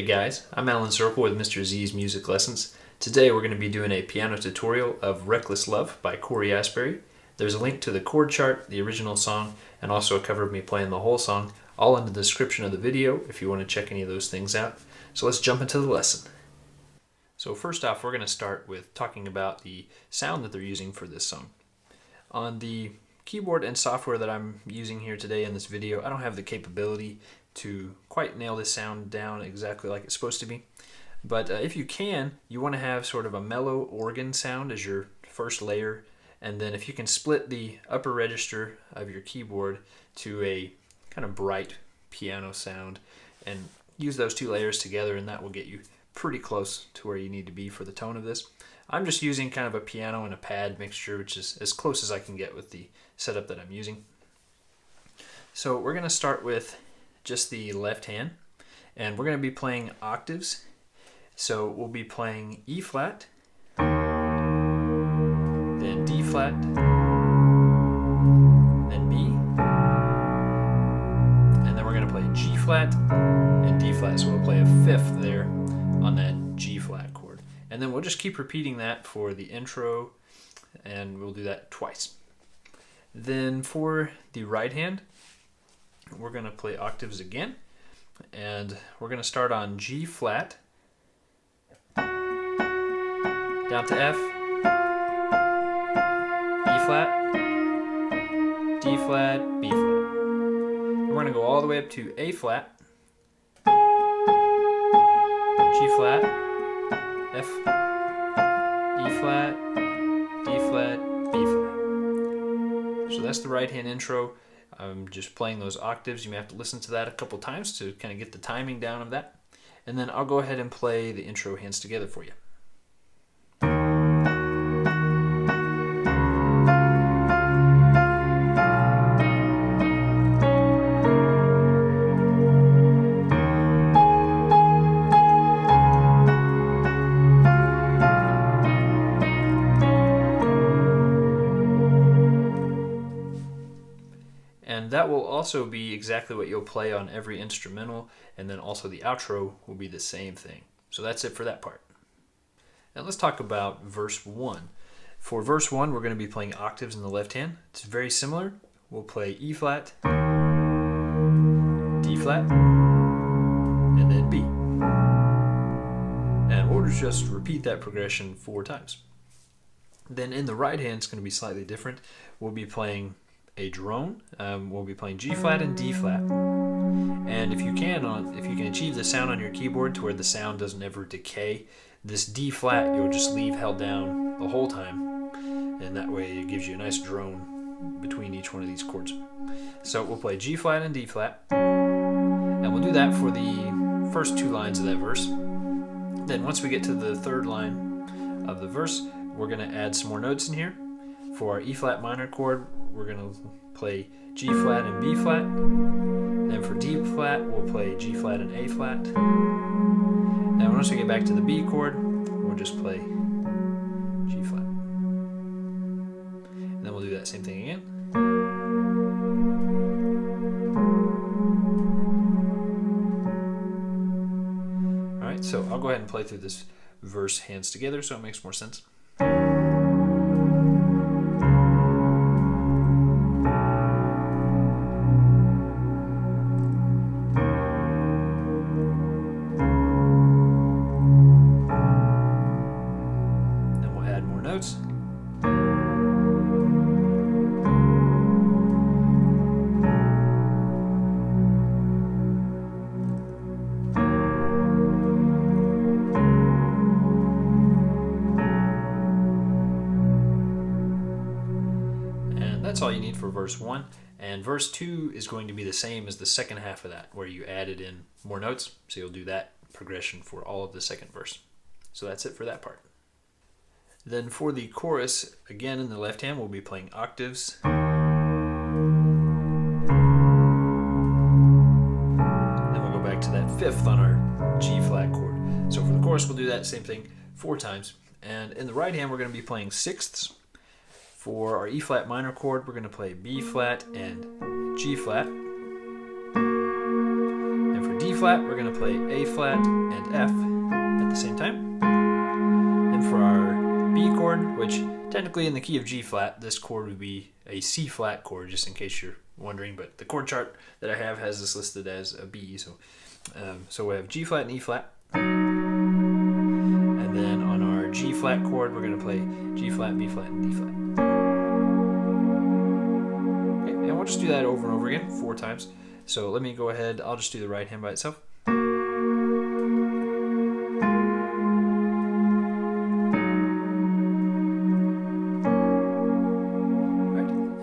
Hey guys, I'm Alan Circle with Mr. Z's Music Lessons. Today we're going to be doing a piano tutorial of Reckless Love by Cory Asbury. There's a link to the chord chart, the original song, and also a cover of me playing the whole song, all in the description of the video if you want to check any of those things out. So let's jump into the lesson. So first off, we're going to start with talking about the sound that they're using for this song. On the keyboard and software that I'm using here today in this video, I don't have the capability to quite nail this sound down exactly like it's supposed to be. But if you can, you want to have sort of a mellow organ sound as your first layer, and then if you can split the upper register of your keyboard to a kind of bright piano sound and use those two layers together, and that will get you pretty close to where you need to be for the tone of this. I'm just using kind of a piano and a pad mixture, which is as close as I can get with the setup that I'm using. So we're going to start with just the left hand, and we're going to be playing octaves. So we'll be playing E flat, then D flat, then B, and then we're going to play G flat and D flat. So we'll play a fifth there on that G flat chord, and then we'll just keep repeating that for the intro, and we'll do that twice. Then for the right hand, we're going to play octaves again, and we're going to start on G flat, down to F, E flat, D flat, B flat. And we're going to go all the way up to A flat, G flat, F, E flat, D flat, B flat. So that's the right hand intro. I'm just playing those octaves. You may have to listen to that a couple times to kind of get the timing down of that. And then I'll go ahead and play the intro hands together for you. And that will also be exactly what you'll play on every instrumental, and then also the outro will be the same thing. So that's it for that part. Now let's talk about verse 1. For verse 1, we're going to be playing octaves in the left hand. It's very similar. We'll play E flat, D flat, and then B. And we'll just repeat that progression 4 times. Then in the right hand, it's going to be slightly different. We'll be playing a drone. We'll be playing G flat and D flat, and if you can achieve the sound on your keyboard to where the sound doesn't ever decay, this D flat you'll just leave held down the whole time, and that way it gives you a nice drone between each one of these chords. So we'll play G flat and D flat, and we'll do that for the first 2 lines of that verse. Then once we get to the 3rd line of the verse, we're going to add some more notes in here. For our E flat minor chord, we're going to play G flat and B flat. Then for D flat, we'll play G flat and A flat. Now once we get back to the B chord, we'll just play G flat. And then we'll do that same thing again. Alright, so I'll go ahead and play through this verse hands together so it makes more sense. Notes. And that's all you need for verse 1. And verse 2 is going to be the same as the second half of that, where you added in more notes. So you'll do that progression for all of the second verse. So that's it for that part. Then for the chorus, again in the left hand, we'll be playing octaves. Then we'll go back to that 5th on our G flat chord. So for the chorus, we'll do that same thing 4 times. And in the right hand, we're going to be playing 6ths. For our E flat minor chord, we're going to play B flat and G flat. And for D flat, we're going to play A flat and F at the same time. And for our B chord, which technically in the key of G flat, this chord would be a C flat chord, just in case you're wondering, but the chord chart that I have has this listed as a B, so we have G flat and E flat. And then on our G flat chord, we're going to play G flat, B flat, and D flat. Okay, and we'll just do that over and over again 4 times. So let me go ahead, I'll just do the right hand by itself. Right,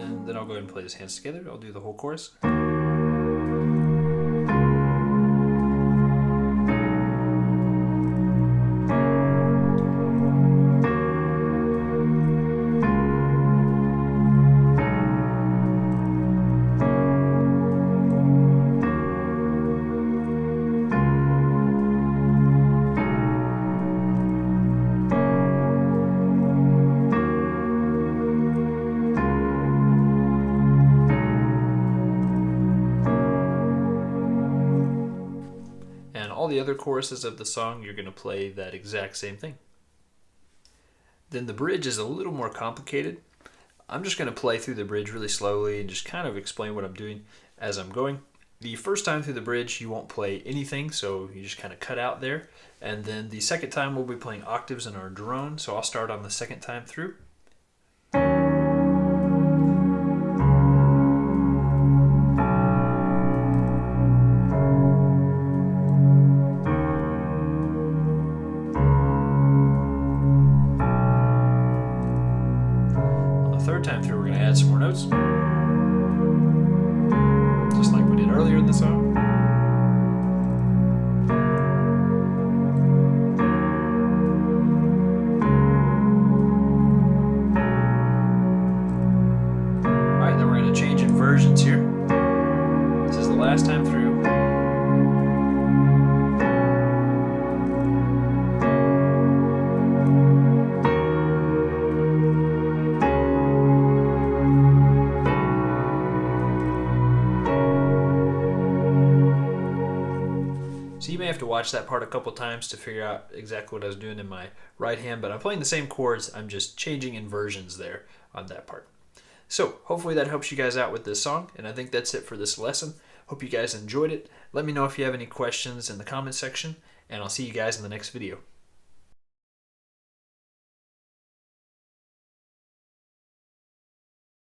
and then I'll go ahead and play his hands together. I'll do the whole chorus. And all the other choruses of the song, you're going to play that exact same thing. Then the bridge is a little more complicated. I'm just going to play through the bridge really slowly and just kind of explain what I'm doing as I'm going. The first time through the bridge, you won't play anything, so you just kind of cut out there. And then the second time, we'll be playing octaves in our drone, so I'll start on the second time through. Third time through, we're going to add some more notes, just like we did earlier in the song. Alright, then we're going to change inversions here. This is the last time through. So you may have to watch that part a couple times to figure out exactly what I was doing in my right hand, but I'm playing the same chords, I'm just changing inversions there on that part. So hopefully that helps you guys out with this song, and I think that's it for this lesson. Hope you guys enjoyed it. Let me know if you have any questions in the comment section, and I'll see you guys in the next video.